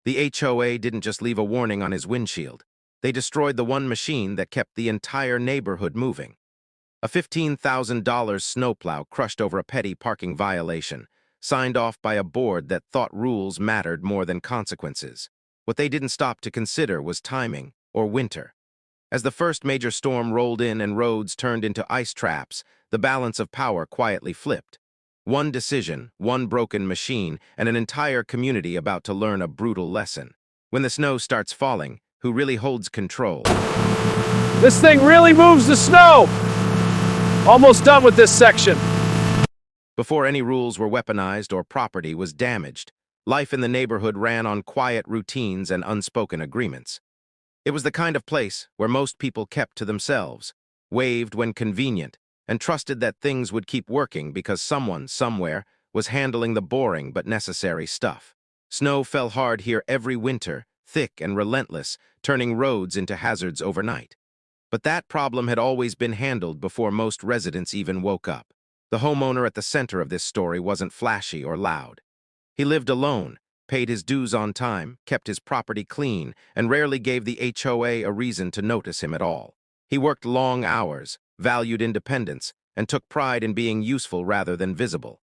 The HOA didn't just leave a warning on his windshield. They destroyed the one machine that kept the entire neighborhood moving. A $15,000 snowplow crushed over a petty parking violation, signed off by a board that thought rules mattered more than consequences. What they didn't stop to consider was timing, or winter. As the first major storm rolled in and roads turned into ice traps, the balance of power quietly flipped. One decision, one broken machine, and an entire community about to learn a brutal lesson. When the snow starts falling, who really holds control? This thing really moves the snow! Almost done with this section. Before any rules were weaponized or property was damaged, life in the neighborhood ran on quiet routines and unspoken agreements. It was the kind of place where most people kept to themselves, waved when convenient, and trusted that things would keep working because someone, somewhere, was handling the boring but necessary stuff. Snow fell hard here every winter, thick and relentless, turning roads into hazards overnight. But that problem had always been handled before most residents even woke up. The homeowner at the center of this story wasn't flashy or loud. He lived alone, paid his dues on time, kept his property clean, and rarely gave the HOA a reason to notice him at all. He worked long hours, valued independence, and took pride in being useful rather than visible.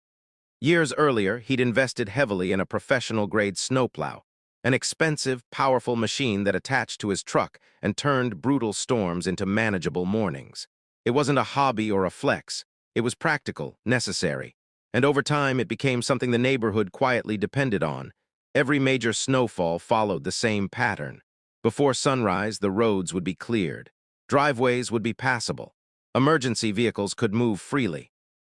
Years earlier, he'd invested heavily in a professional-grade snowplow, an expensive, powerful machine that attached to his truck and turned brutal storms into manageable mornings. It wasn't a hobby or a flex. It was practical, necessary, and over time it became something the neighborhood quietly depended on. Every major snowfall followed the same pattern. Before sunrise, the roads would be cleared. Driveways would be passable. Emergency vehicles could move freely.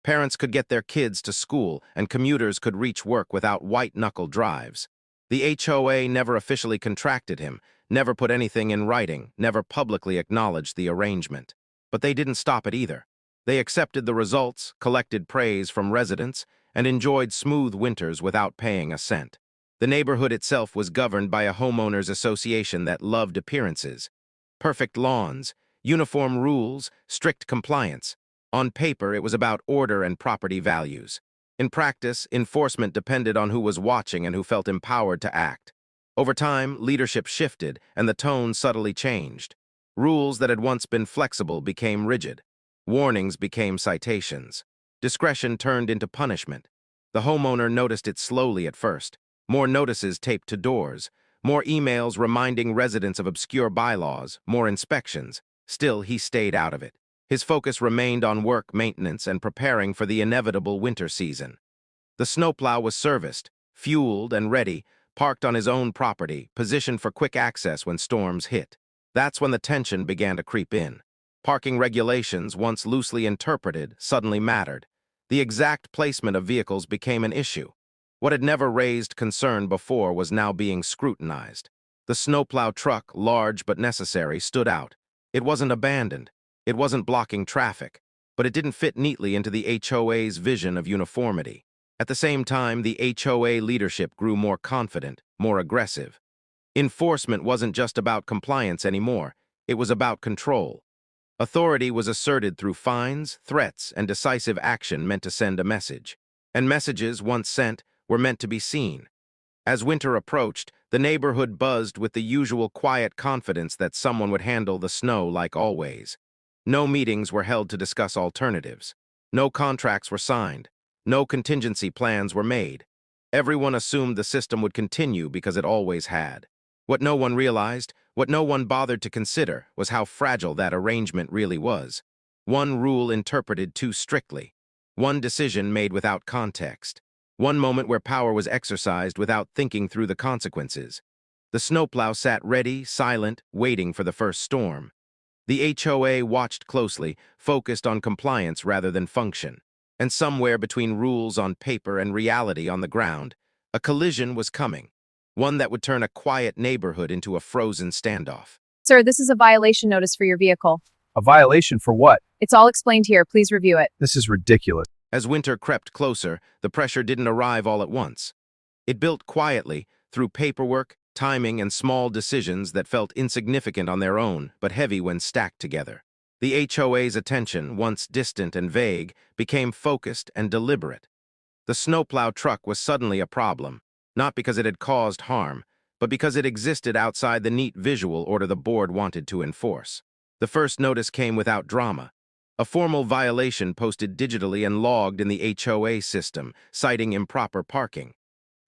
Parents could get their kids to school, and commuters could reach work without white-knuckle drives. The HOA never officially contracted him, never put anything in writing, never publicly acknowledged the arrangement. But they didn't stop it either. They accepted the results, collected praise from residents, and enjoyed smooth winters without paying a cent. The neighborhood itself was governed by a homeowners association that loved appearances. Perfect lawns, uniform rules, strict compliance. On paper, it was about order and property values. In practice, enforcement depended on who was watching and who felt empowered to act. Over time, leadership shifted, and the tone subtly changed. Rules that had once been flexible became rigid. Warnings became citations. Discretion turned into punishment. The homeowner noticed it slowly at first. More notices taped to doors, more emails reminding residents of obscure bylaws, more inspections. Still, he stayed out of it. His focus remained on work, maintenance, and preparing for the inevitable winter season. The snowplow was serviced, fueled and ready, parked on his own property, positioned for quick access when storms hit. That's when the tension began to creep in. Parking regulations, once loosely interpreted, suddenly mattered. The exact placement of vehicles became an issue. What had never raised concern before was now being scrutinized. The snowplow truck, large but necessary, stood out. It wasn't abandoned. It wasn't blocking traffic, but it didn't fit neatly into the HOA's vision of uniformity. At the same time, the HOA leadership grew more confident, more aggressive. Enforcement wasn't just about compliance anymore. It was about control. Authority was asserted through fines, threats, and decisive action meant to send a message. And messages, once sent, were meant to be seen. As winter approached, the neighborhood buzzed with the usual quiet confidence that someone would handle the snow like always. No meetings were held to discuss alternatives. No contracts were signed. No contingency plans were made. Everyone assumed the system would continue because it always had. What no one realized, what no one bothered to consider, was how fragile that arrangement really was. One rule interpreted too strictly. One decision made without context. One moment where power was exercised without thinking through the consequences. The snowplow sat ready, silent, waiting for the first storm. The HOA watched closely, focused on compliance rather than function. And somewhere between rules on paper and reality on the ground, a collision was coming. One that would turn a quiet neighborhood into a frozen standoff. Sir, this is a violation notice for your vehicle. A violation for what? It's all explained here. Please review it. This is ridiculous. As winter crept closer, the pressure didn't arrive all at once. It built quietly, through paperwork, timing, and small decisions that felt insignificant on their own, but heavy when stacked together. The HOA's attention, once distant and vague, became focused and deliberate. The snowplow truck was suddenly a problem, not because it had caused harm, but because it existed outside the neat visual order the board wanted to enforce. The first notice came without drama. A formal violation posted digitally and logged in the HOA system, citing improper parking.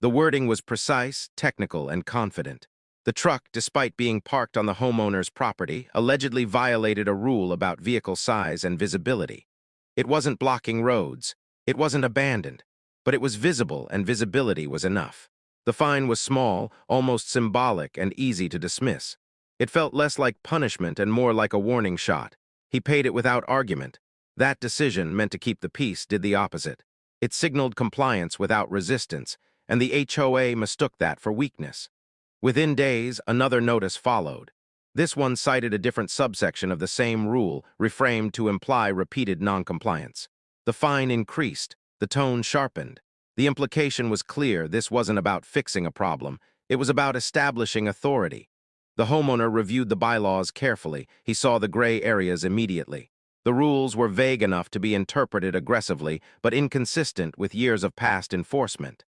The wording was precise, technical, and confident. The truck, despite being parked on the homeowner's property, allegedly violated a rule about vehicle size and visibility. It wasn't blocking roads. It wasn't abandoned. But it was visible, and visibility was enough. The fine was small, almost symbolic, and easy to dismiss. It felt less like punishment and more like a warning shot. He paid it without argument. That decision, meant to keep the peace, did the opposite. It signaled compliance without resistance, and the HOA mistook that for weakness. Within days, another notice followed. This one cited a different subsection of the same rule, reframed to imply repeated noncompliance. The fine increased. The tone sharpened. The implication was clear: this wasn't about fixing a problem. It was about establishing authority. The homeowner reviewed the bylaws carefully. He saw the gray areas immediately. The rules were vague enough to be interpreted aggressively, but inconsistent with years of past enforcement.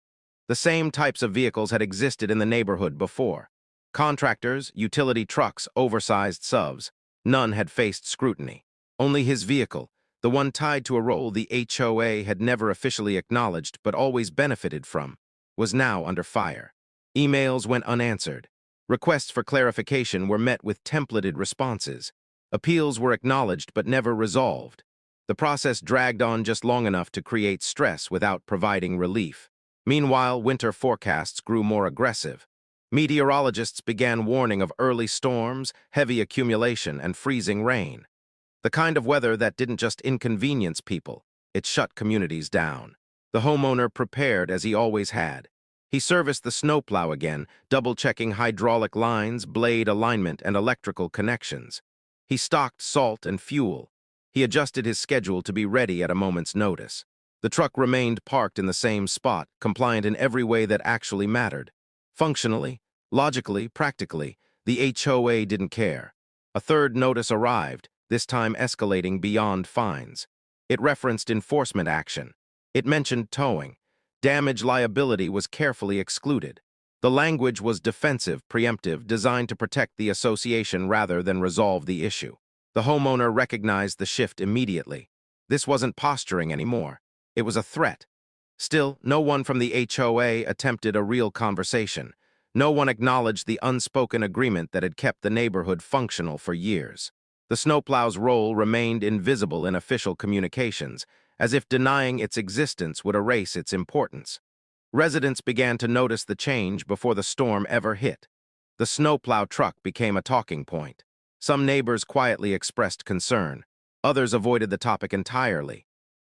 The same types of vehicles had existed in the neighborhood before. Contractors, utility trucks, oversized subs. None had faced scrutiny. Only his vehicle, the one tied to a role the HOA had never officially acknowledged but always benefited from, was now under fire. Emails went unanswered. Requests for clarification were met with templated responses. Appeals were acknowledged but never resolved. The process dragged on just long enough to create stress without providing relief. Meanwhile, winter forecasts grew more aggressive. Meteorologists began warning of early storms, heavy accumulation, and freezing rain. The kind of weather that didn't just inconvenience people, it shut communities down. The homeowner prepared as he always had. He serviced the snowplow again, double-checking hydraulic lines, blade alignment, and electrical connections. He stocked salt and fuel. He adjusted his schedule to be ready at a moment's notice. The truck remained parked in the same spot, compliant in every way that actually mattered. Functionally, logically, practically, the HOA didn't care. A third notice arrived, this time escalating beyond fines. It referenced enforcement action. It mentioned towing. Damage liability was carefully excluded. The language was defensive, preemptive, designed to protect the association rather than resolve the issue. The homeowner recognized the shift immediately. This wasn't posturing anymore. It was a threat. Still, no one from the HOA attempted a real conversation. No one acknowledged the unspoken agreement that had kept the neighborhood functional for years. The snowplow's role remained invisible in official communications, as if denying its existence would erase its importance. Residents began to notice the change before the storm ever hit. The snowplow truck became a talking point. Some neighbors quietly expressed concern. Others avoided the topic entirely.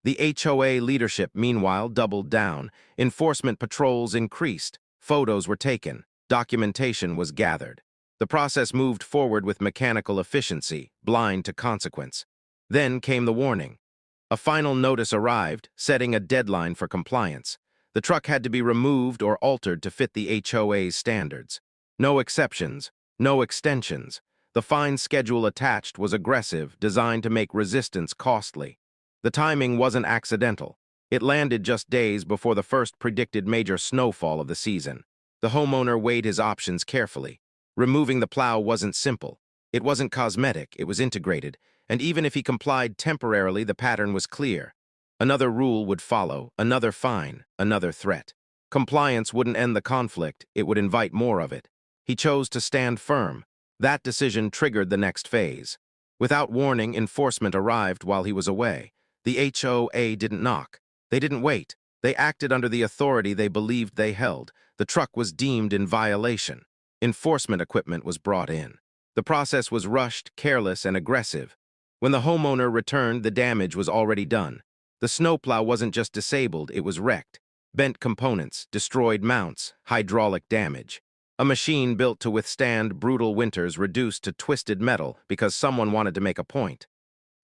The HOA leadership, meanwhile, doubled down. Enforcement patrols increased. Photos were taken. Documentation was gathered. The process moved forward with mechanical efficiency, blind to consequence. Then came the warning. A final notice arrived, setting a deadline for compliance. The truck had to be removed or altered to fit the HOA's standards. No exceptions, no extensions. The fine schedule attached was aggressive, designed to make resistance costly. The timing wasn't accidental. It landed just days before the first predicted major snowfall of the season. The homeowner weighed his options carefully. Removing the plow wasn't simple. It wasn't cosmetic, it was integrated. And even if he complied temporarily, the pattern was clear. Another rule would follow, another fine, another threat. Compliance wouldn't end the conflict, it would invite more of it. He chose to stand firm. That decision triggered the next phase. Without warning, enforcement arrived while he was away. The HOA didn't knock. They didn't wait. They acted under the authority they believed they held. The truck was deemed in violation. Enforcement equipment was brought in. The process was rushed, careless, and aggressive. When the homeowner returned, the damage was already done. The snowplow wasn't just disabled, it was wrecked. Bent components, destroyed mounts, hydraulic damage. A machine built to withstand brutal winters reduced to twisted metal because someone wanted to make a point.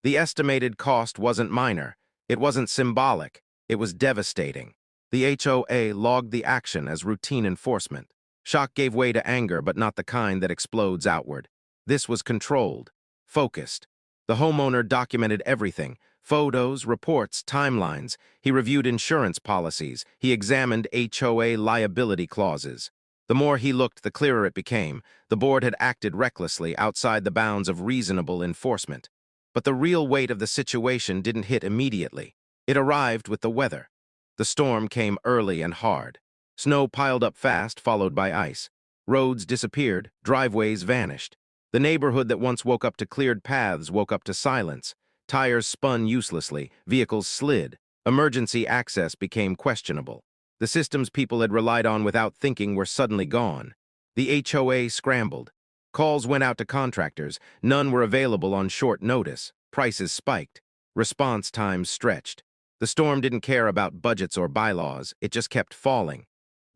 The estimated cost wasn't minor. It wasn't symbolic. It was devastating. The HOA logged the action as routine enforcement. Shock gave way to anger, but not the kind that explodes outward. This was controlled, focused. The homeowner documented everything: photos, reports, timelines. He reviewed insurance policies. He examined HOA liability clauses. The more he looked, the clearer it became. The board had acted recklessly, outside the bounds of reasonable enforcement. But the real weight of the situation didn't hit immediately. It arrived with the weather. The storm came early and hard. Snow piled up fast, followed by ice. Roads disappeared, driveways vanished. The neighborhood that once woke up to cleared paths woke up to silence. Tires spun uselessly, vehicles slid. Emergency access became questionable. The systems people had relied on without thinking were suddenly gone. The HOA scrambled. Calls went out to contractors. None were available on short notice. Prices spiked. Response times stretched. The storm didn't care about budgets or bylaws. It just kept falling.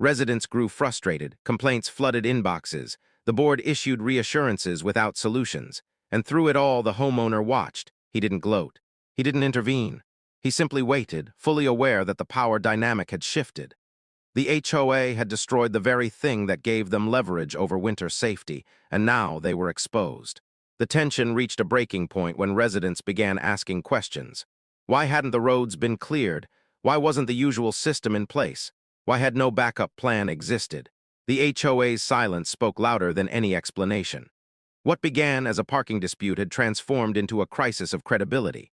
Residents grew frustrated. Complaints flooded inboxes. The board issued reassurances without solutions. And through it all, the homeowner watched. He didn't gloat. He didn't intervene. He simply waited, fully aware that the power dynamic had shifted. The HOA had destroyed the very thing that gave them leverage over winter safety, and now they were exposed. The tension reached a breaking point when residents began asking questions. Why hadn't the roads been cleared? Why wasn't the usual system in place? Why had no backup plan existed? The HOA's silence spoke louder than any explanation. What began as a parking dispute had transformed into a crisis of credibility.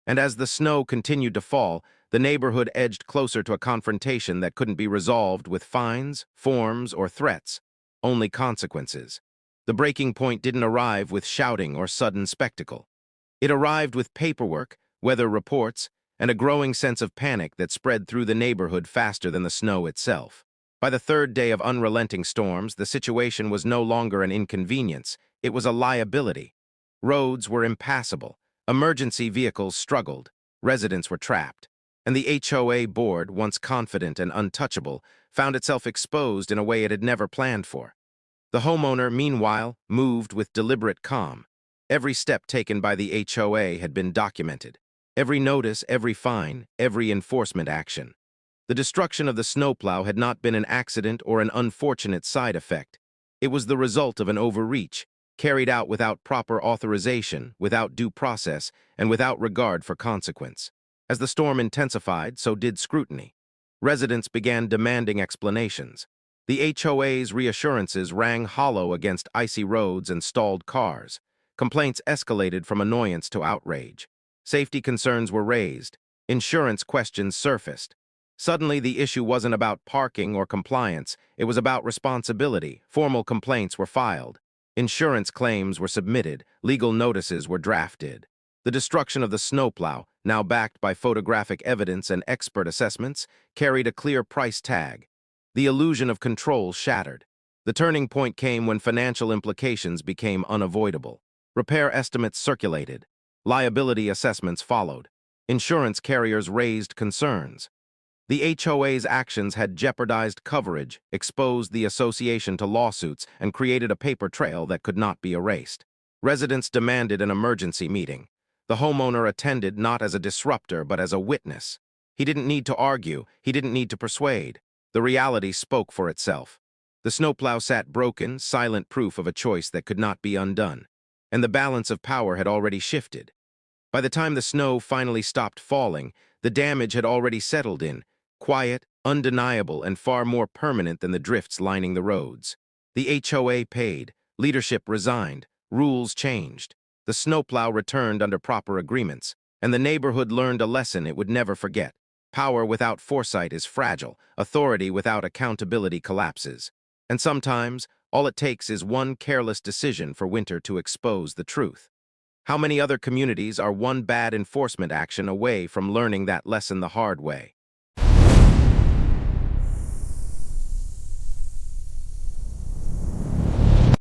And as the snow continued to fall, the neighborhood edged closer to a confrontation that couldn't be resolved with fines, forms, or threats, only consequences. The breaking point didn't arrive with shouting or sudden spectacle. It arrived with paperwork, weather reports, and a growing sense of panic that spread through the neighborhood faster than the snow itself. By the third day of unrelenting storms, the situation was no longer an inconvenience, it was a liability. Roads were impassable. Emergency vehicles struggled, residents were trapped, and the HOA board, once confident and untouchable, found itself exposed in a way it had never planned for. The homeowner, meanwhile, moved with deliberate calm. Every step taken by the HOA had been documented. Every notice, every fine, every enforcement action. The destruction of the snowplow had not been an accident or an unfortunate side effect. It was the result of an overreach, carried out without proper authorization, without due process, and without regard for consequence. As the storm intensified, so did scrutiny. Residents began demanding explanations. The HOA's reassurances rang hollow against icy roads and stalled cars. Complaints escalated from annoyance to outrage. Safety concerns were raised. Insurance questions surfaced. Suddenly, the issue wasn't about parking or compliance. It was about responsibility. Formal complaints were filed. Insurance claims were submitted, legal notices were drafted. The destruction of the snowplow, now backed by photographic evidence and expert assessments, carried a clear price tag. The illusion of control shattered. The turning point came when financial implications became unavoidable. Repair estimates circulated. Liability assessments followed. Insurance carriers raised concerns. The HOA's actions had jeopardized coverage, exposed the association to lawsuits, and created a paper trail that could not be erased. Residents demanded an emergency meeting. The homeowner attended not as a disruptor but as a witness. He didn't need to argue, he didn't need to persuade. The reality spoke for itself. The snowplow sat broken, silent proof of a choice that could not be undone. And the balance of power had already shifted. By the time the snow finally stopped falling, the damage had already settled in, quiet, undeniable, and far more permanent than the drifts lining the roads. The HOA paid, leadership resigned, rules changed. The snowplow returned under proper agreements, and the neighborhood learned a lesson it would never forget. Power without foresight is fragile, authority without accountability collapses. And sometimes, all it takes is one careless decision for winter to expose the truth. How many other communities are one bad enforcement action away from learning that lesson the hard way?